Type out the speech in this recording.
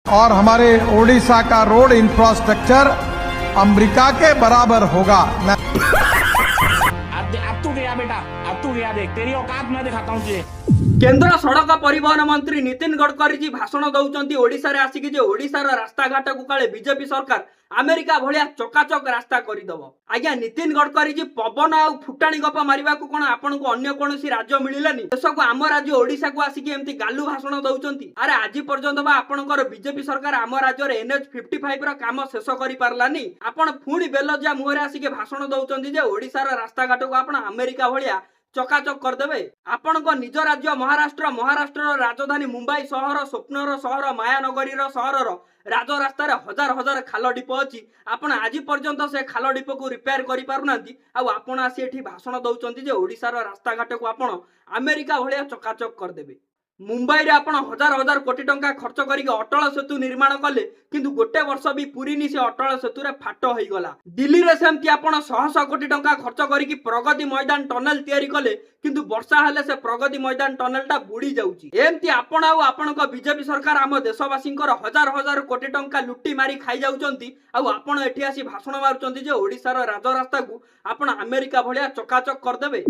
और हमारे ओडिशा का रोड इंफ्रास्ट्रक्चर अमेरिका के बराबर होगा। अब तू गया बेटा, अब तू गया, देख तेरी औकात मैं दिखाता हूँ तुझे। केंद्र सड़क परिवहन मंत्री नितिन गडकरी जी भाषण दौरान ओडिशा रे आसिकी जे ओडिशार रास्ता घाट को काले बीजेपी सरकार अमेरिका भलिया चकाचक रास्ता करदब। आज्ञा नितिन गडकरी जी पवन आ फुटाणी गप मारिबा को कोन आपन को अन्य कोनोसी राज्य मिलिलानी देश को आम राज्य ओडिशा को आसिकी एमती गालू भाषण दउचंती। अरे आज पर्यंत बा आपनकर बीजेपी सरकार आम राज्य रे NH 55 रो काम शेष करि पारलानी। आपन फुणी बेलजा मुहरे आसिके भाषण दउचंती जे ओडिशार रास्ता घाट को आपन अमेरिका भलिया चकाचक करदेवे। आपण निज राज्य महाराष्ट्र राजधानी मुंबई सहर स्वप्नर सहर मायानगरी सहर राजरास्त हजार हजार खाल ढीप अच्छी। आपण आज पर्यंत से खाल ढीप को रिपेयर कर पारना आपण आसी एठी भाषण दौरान जे ओडिशार रास्ता घाट को आपण अमेरिका भलिया चकाचक करदेवे। मुंबई रे आपण हजार हजार कोटी टंका खर्च करके अटल सेतु निर्माण कले किंतु गोटे वर्ष भी पूरीनी से अटल सेतु रे फाट हो गला। दिल्ली रे सेमती आपण 100 कोटी टंका खर्च करके प्रगति मैदान टनल तैयारी कले किंतु वर्षा हेले से प्रगति मैदान टनलटा बुड़ी जाउची। एमती आपण आउ आपनक बीजेपी सरकार आम देशवासींकर हजार हजार कोटी टंका लुटी मारी खाई जाउचंती। आउ आपण एठी आसी भाषण मारुचंती जे ओडिशार राजरास्ता को आपण अमेरिका भलिया चकाचक करदेबे।